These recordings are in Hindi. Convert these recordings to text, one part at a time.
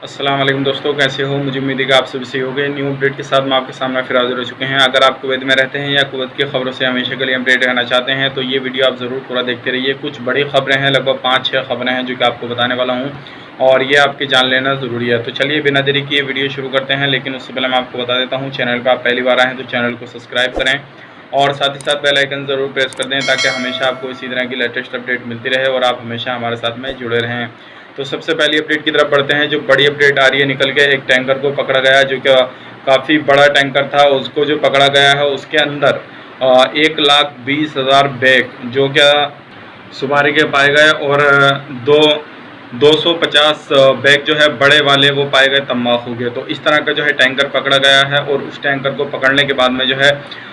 अस्सलाम वालेकुम दोस्तों, कैसे हो? मुझे उम्मीद है कि आप सभी सही हो गए। न्यू अपडेट के साथ मैं आपके सामने फिर हाजिर हो चुके हैं। अगर आप कुवैत में रहते हैं या कुवैत की खबरों से हमेशा के लिए अपडेट रहना चाहते हैं तो ये वीडियो आप ज़रूर पूरा देखते रहिए। कुछ बड़ी खबरें हैं, लगभग 5-6 खबरें हैं जो कि आपको बताने वाला हूँ और ये आपके जान लेना ज़रूरी है। तो चलिए बिना देरी किए वीडियो शुरू करते हैं, लेकिन उससे पहले मैं आपको बता देता हूँ, चैनल पर आप पहली बार आए हैं तो चैनल को सब्सक्राइब करें और साथ ही साथ बेल आइकन ज़रूर प्रेस कर दें ताकि हमेशा आपको इसी तरह की लेटेस्ट अपडेट मिलती रहे और आप हमेशा हमारे साथ में जुड़े रहें। तो सबसे पहली अपडेट की तरफ बढ़ते हैं। जो बड़ी अपडेट आ रही है निकल के, एक टैंकर को पकड़ा गया जो कि काफ़ी बड़ा टैंकर था, उसको जो पकड़ा गया है उसके अंदर 1,20,000 बैग जो क्या सुपारी के पाए गए और 250 बैग जो है बड़े वाले वो पाए गए तम्बाकू के। तो इस तरह का जो है टैंकर पकड़ा गया है और उस टैंकर को पकड़ने के बाद में जो है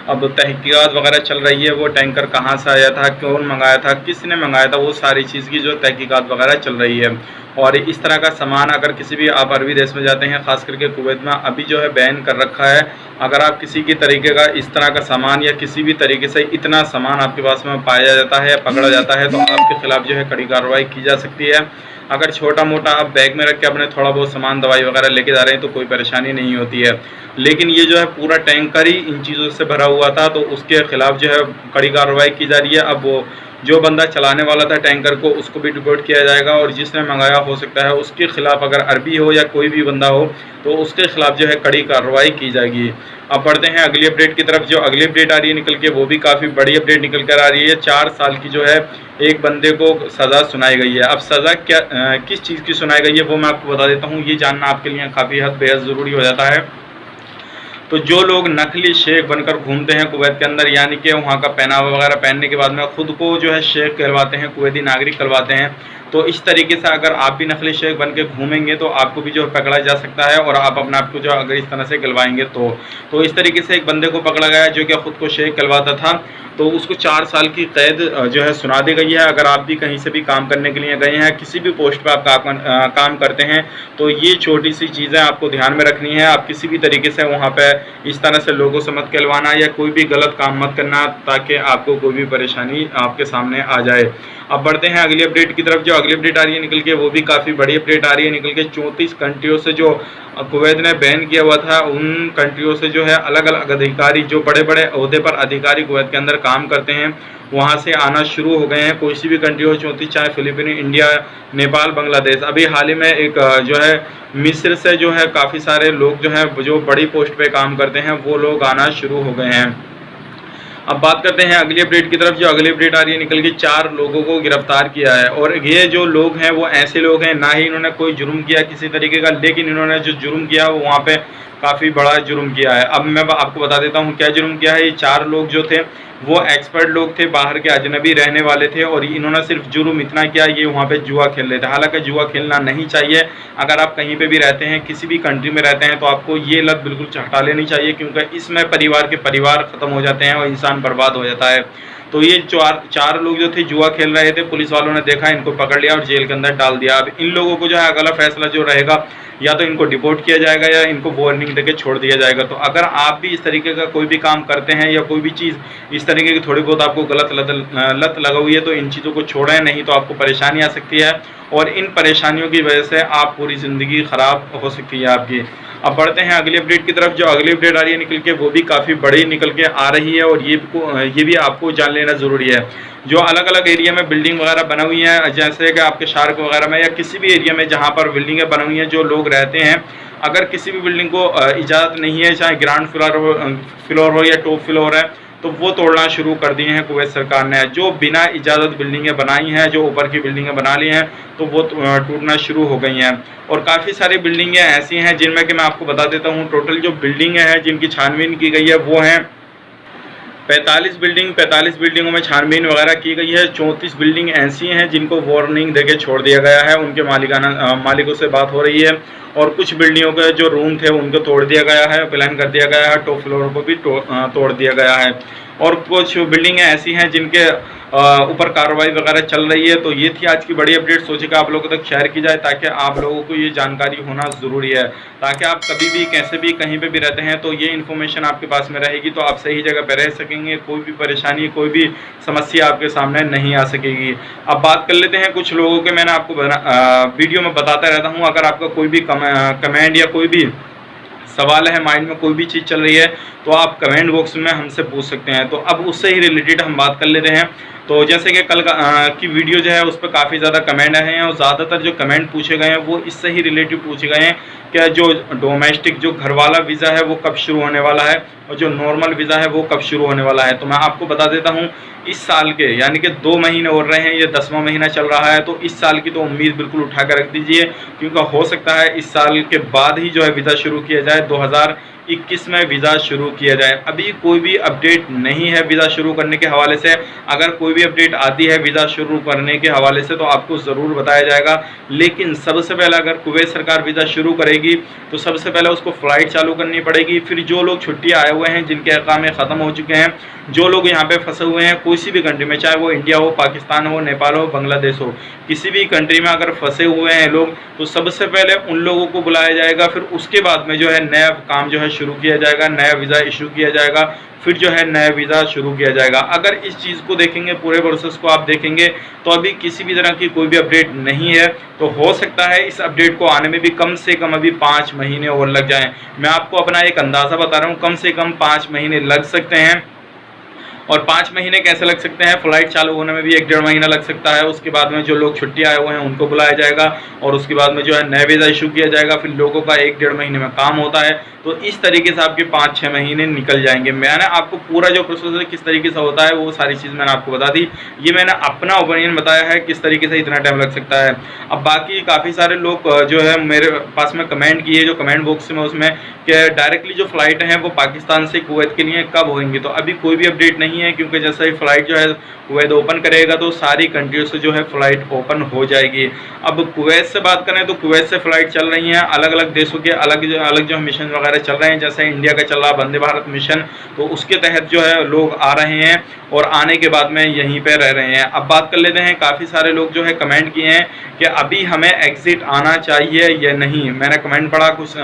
अब तहकीकात वगैरह चल रही है। वो टैंकर कहाँ से आया था, कौन मंगाया था, किसने मंगाया था, वो सारी चीज़ की जो तहकीकात वगैरह चल रही है। और इस तरह का सामान अगर किसी भी आप अरबी देश में जाते हैं, ख़ास करके कुवैत में अभी जो है बैन कर रखा है। अगर आप किसी की तरीके का इस तरह का सामान या किसी भी तरीके से इतना सामान आपके पास में पाया जाता है या पकड़ा जाता है तो आपके खिलाफ़ जो है कड़ी कार्रवाई की जा सकती है। अगर छोटा मोटा आप बैग में रख के अपने थोड़ा बहुत सामान दवाई वगैरह लेके जा रहे हैं तो कोई परेशानी नहीं होती है, लेकिन ये जो है पूरा टैंकर ही इन चीज़ों से भरा हुआ था तो उसके खिलाफ़ जो है कड़ी कार्रवाई की जा रही है। अब वो जो बंदा चलाने वाला था टैंकर को उसको भी डिपोर्ट किया जाएगा और जिसने मंगाया हो सकता है उसके खिलाफ़, अगर अरबी हो या कोई भी बंदा हो तो उसके खिलाफ़ जो है कड़ी कार्रवाई की जाएगी। अब बढ़ते हैं अगली अपडेट की तरफ। जो अगली अपडेट आ रही है निकल के वो भी काफ़ी बड़ी अपडेट निकल कर आ रही है। 4 साल की जो है एक बंदे को सज़ा सुनाई गई है। अब सज़ा क्या किस चीज़ की सुनाई गई है वो मैं आपको बता देता हूँ, ये जानना आपके लिए काफ़ी हद बेहद ज़रूरी हो जाता है। तो जो लोग नकली शेख बनकर घूमते हैं कुवैत के अंदर, यानी कि वहाँ का पहनावा वगैरह पहनने के बाद में खुद को जो है शेख कहलवाते हैं, कुवैती नागरिक कहलवाते हैं, तो इस तरीके से अगर आप भी नकली शेख बन के घूमेंगे तो आपको भी जो है पकड़ा जा सकता है और आप अपने आप को जो अगर इस तरह से कहलवाएंगे तो इस तरीके से एक बंदे को पकड़ा गया जो कि खुद को शेख कहलवाता था, तो उसको 4 साल की कैद जो है सुना दी गई है। अगर आप भी कहीं से भी काम करने के लिए गए हैं, किसी भी पोस्ट पर आप काम करते हैं तो ये छोटी सी चीज़ें आपको ध्यान में रखनी है। आप किसी भी तरीके से वहाँ पे इस तरह से लोगों से मत कहलवाना या कोई भी गलत काम मत करना ताकि आपको कोई भी परेशानी आपके सामने आ जाए। अब बढ़ते हैं अगली अपडेट की तरफ। जो अगली अपडेट आ रही है निकल के वो भी काफ़ी बड़ी अपडेट आ रही है निकल के। 34 कंट्रियों से जो कुवैत ने बैन किया हुआ था उन कंट्रियों से जो है अलग अलग अधिकारी, जो बड़े बड़े ओहदे पर अधिकारी कुवैत के अंदर काम करते हैं, वहाँ से आना शुरू हो गए हैं। कोई सी भी कंट्री हो, 34 चाहे फिलीपीन, इंडिया, नेपाल, बांग्लादेश। अभी हाल ही में एक जो है मिस्र से जो है काफ़ी सारे लोग जो हैं जो बड़ी पोस्ट पे काम करते हैं वो लोग आना शुरू हो गए हैं। अब बात करते हैं अगली अपडेट की तरफ। जो अगली अपडेट आ रही है निकल के, 4 लोगों को गिरफ्तार किया है और ये जो लोग हैं वो ऐसे लोग हैं, ना ही इन्होंने कोई जुर्म किया किसी तरीके का, लेकिन इन्होंने जो जुर्म किया वो वहाँ पे काफ़ी बड़ा जुर्म किया है। अब मैं आपको बता देता हूँ क्या जुर्म किया है। ये 4 लोग जो थे वो एक्सपर्ट लोग थे, बाहर के अजनबी रहने वाले थे और इन्होंने सिर्फ जुर्म इतना किया, ये वहाँ पे जुआ खेल रहे थे। हालांकि जुआ खेलना नहीं चाहिए। अगर आप कहीं पे भी रहते हैं, किसी भी कंट्री में रहते हैं तो आपको ये लत बिल्कुल हटा लेनी चाहिए, क्योंकि इसमें परिवार के परिवार ख़त्म हो जाते हैं और इंसान बर्बाद हो जाता है। तो ये 4 लोग जो थे जुआ खेल रहे थे, पुलिस वालों ने देखा, इनको पकड़ लिया और जेल के अंदर डाल दिया। अब इन लोगों को जो है अगला फैसला जो रहेगा, या तो इनको डिपोर्ट किया जाएगा या इनको वार्निंग देके छोड़ दिया जाएगा। तो अगर आप भी इस तरीके का कोई भी काम करते हैं या कोई भी चीज़ इस तरीके की थोड़ी बहुत आपको गलत लत लगा हुई है तो इन चीज़ों को छोड़ें, नहीं तो आपको परेशानी आ सकती है और इन परेशानियों की वजह से आप पूरी ज़िंदगी ख़राब हो सकती है आपकी। अब बढ़ते हैं अगली अपडेट की तरफ। जो अगली अपडेट आ रही है निकल के वो भी काफ़ी बड़ी निकल के आ रही है और ये भी आपको जान लेना ज़रूरी है। जो अलग अलग एरिया में बिल्डिंग वगैरह बना हुई हैं, जैसे कि आपके शार्क वगैरह में या किसी भी एरिया में जहाँ पर बिल्डिंगें बनी हुई हैं, जो लोग रहते हैं, अगर किसी भी बिल्डिंग को इजाज़त नहीं है, चाहे ग्राउंड फ्लोर हो या टॉप फ्लोर है, तो वो तोड़ना शुरू कर दिए हैं कुवैत सरकार ने। जो बिना इजाज़त बिल्डिंगें बनाई हैं, जो ऊपर की बिल्डिंगें बना ली हैं, तो वो टूटना शुरू हो गई हैं। और काफ़ी सारी बिल्डिंगें ऐसी हैं जिनमें कि मैं आपको बता देता हूँ, टोटल जो बिल्डिंगें हैं जिनकी छानबीन की गई है वो हैं 45 बिल्डिंगों में छानबीन वगैरह की गई है। 34 बिल्डिंग ऐसी हैं जिनको वार्निंग देके छोड़ दिया गया है, उनके मालिकों से बात हो रही है। और कुछ बिल्डिंगों के जो रूम थे उनको तोड़ दिया गया है, प्लान कर दिया गया है, टॉप फ्लोर को भी तोड़ दिया गया है। और कुछ बिल्डिंगें ऐसी हैं जिनके ऊपर कार्रवाई वगैरह चल रही है। तो ये थी आज की बड़ी अपडेट, सोचे कि आप लोगों तक शेयर की जाए ताकि आप लोगों को ये जानकारी होना ज़रूरी है, ताकि आप कभी भी कैसे भी कहीं पे भी रहते हैं तो ये इन्फॉर्मेशन आपके पास में रहेगी, तो आप सही जगह पर रह सकेंगे, कोई भी परेशानी कोई भी समस्या आपके सामने नहीं आ सकेगी। अब बात कर लेते हैं कुछ लोगों के, मैंने आपको वीडियो में बताता रहता हूँ, अगर आपका कोई भी कमेंट या कोई भी सवाल है, माइंड में कोई भी चीज़ चल रही है, तो आप कमेंट बॉक्स में हमसे पूछ सकते हैं। तो अब उससे ही रिलेटेड हम बात कर लेते हैं। तो जैसे कि कल की वीडियो जो है उस पर काफ़ी ज़्यादा कमेंट आए हैं और ज़्यादातर जो कमेंट पूछे गए हैं वो इससे ही रिलेटिव पूछे गए हैं कि जो डोमेस्टिक जो घर वाला वीज़ा है वो कब शुरू होने वाला है और जो नॉर्मल वीज़ा है वो कब शुरू होने वाला है। तो मैं आपको बता देता हूँ, इस साल के यानी कि 2 महीने हो रहे हैं, ये 10वां महीना चल रहा है, तो इस साल की तो उम्मीद बिल्कुल उठा कर रख दीजिए, क्योंकि हो सकता है इस साल के बाद ही जो है वीज़ा शुरू किया जाए, 2021 में वीज़ा शुरू किया जाए। अभी कोई भी अपडेट नहीं है वीज़ा शुरू करने के हवाले से। अगर कोई भी अपडेट आती है वीज़ा शुरू करने के हवाले से तो आपको ज़रूर बताया जाएगा। लेकिन सबसे पहले अगर कुवैत सरकार वीज़ा शुरू करेगी तो सबसे पहले उसको फ़्लाइट चालू करनी पड़ेगी। फिर जो लोग छुट्टी आए हुए हैं, जिनके अकामे ख़त्म हो चुके हैं, जो लोग यहाँ पे फंसे हुए हैं कोई सी भी कंट्री में, चाहे वो इंडिया हो, पाकिस्तान हो, नेपाल हो, बांग्लादेश हो, किसी भी कंट्री में अगर फंसे हुए हैं लोग, तो सबसे पहले उन लोगों को बुलाया जाएगा। फिर उसके बाद में जो है नया काम जो है शुरू किया जाएगा, नया वीज़ा इशू किया जाएगा, फिर जो है नया वीज़ा शुरू किया जाएगा। अगर इस चीज़ को देखेंगे, पूरे प्रोसेस को आप देखेंगे, तो अभी किसी भी तरह की कोई भी अपडेट नहीं है। तो हो सकता है इस अपडेट को आने में भी कम से कम अभी 5 महीने और लग जाएं। मैं आपको अपना एक अंदाज़ा बता रहा हूँ, कम से कम 5 महीने लग सकते हैं। और 5 महीने कैसे लग सकते हैं, फ़्लाइट चालू होने में भी 1-1.5 महीना लग सकता है। उसके बाद में जो लोग छुट्टी आए हुए हैं उनको बुलाया जाएगा और उसके बाद में जो है नया वीज़ा इशू किया जाएगा। फिर लोगों का 1-1.5 महीने में काम होता है। तो इस तरीके से आपके 5-6 महीने निकल जाएंगे। मैंने आपको पूरा जो प्रोसेस है किस तरीके से होता है वो सारी चीज़ मैंने आपको बता दी। ये मैंने अपना ओपिनियन बताया है किस तरीके से इतना टाइम लग सकता है। अब बाकी काफ़ी सारे लोग जो है मेरे पास में कमेंट किए, जो कमेंट बॉक्स में उसमें कि डायरेक्टली जो फ़्लाइट हैं वो पाकिस्तान से कुवैत के लिए कब होंगी। तो अभी कोई भी अपडेट नहीं है, क्योंकि जैसे ही फ़्लाइट जो है कुवैत ओपन करेगा तो सारी कंट्रियों से जो है फ़्लाइट ओपन हो जाएगी। अब कुवैत से बात करें तो कुवैत से फ़्लाइट चल रही हैं, अलग अलग देशों के अलग जो मिशन वगैरह चल रहे हैं। जैसे इंडिया का चल रहा वंदे भारत मिशन, तो उसके तहत जो है लोग आ रहे हैं और आने के बाद में यहीं पे रह रहे हैं। अब बात कर लेते हैं, काफ़ी सारे लोग जो है कमेंट किए हैं कि अभी हमें एग्ज़िट आना चाहिए या नहीं। मैंने कमेंट पढ़ा, कुछ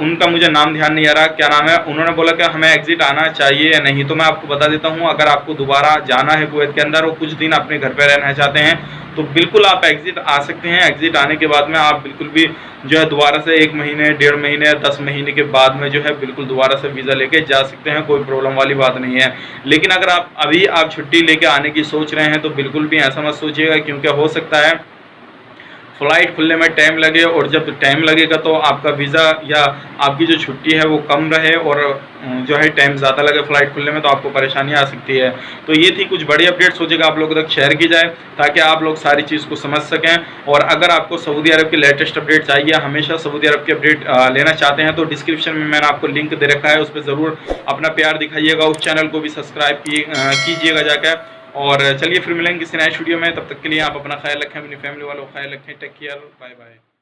उनका मुझे नाम ध्यान नहीं आ रहा, क्या नाम है, उन्होंने बोला कि हमें एग्ज़िट आना चाहिए या नहीं। तो मैं आपको बता देता हूं, अगर आपको दोबारा जाना है कुवैत के अंदर और कुछ दिन अपने घर पे रहना चाहते हैं तो बिल्कुल आप एग्ज़िट आ सकते हैं। एग्ज़िट आने के बाद में आप बिल्कुल भी जो है दोबारा से 1 महीने, 1.5 महीने, 10 महीने के बाद में जो है बिल्कुल दोबारा से वीज़ा लेके जा सकते हैं, कोई प्रॉब्लम वाली बात नहीं है। लेकिन अगर आप छुट्टी लेके आने की सोच रहे हैं तो बिल्कुल भी ऐसा मत सोचिएगा, क्योंकि हो सकता है फ़्लाइट खुलने में टाइम लगे और जब टाइम लगेगा तो आपका वीज़ा या आपकी जो छुट्टी है वो कम रहे और जो है टाइम ज़्यादा लगे फ़्लाइट खुलने में, तो आपको परेशानी आ सकती है। तो ये थी कुछ बड़ी अपडेट, सोचेगा आप लोगों तक शेयर की जाए ताकि आप लोग सारी चीज़ को समझ सकें। और अगर आपको सऊदी अरब की लेटेस्ट अपडेट चाहिए, हमेशा सऊदी अरब की अपडेट लेना चाहते हैं, तो डिस्क्रिप्शन में मैंने आपको लिंक दे रखा है, उस पर ज़रूर अपना प्यार दिखाइएगा। उस चैनल को भी सब्सक्राइब कीजिएगा जाकर। और चलिए फिर मिलेंगे किसी नए स्टूडियो में, तब तक के लिए आप अपना ख्याल रखें, अपनी फैमिली वालों का ख्याल रखें। Take care, bye bye.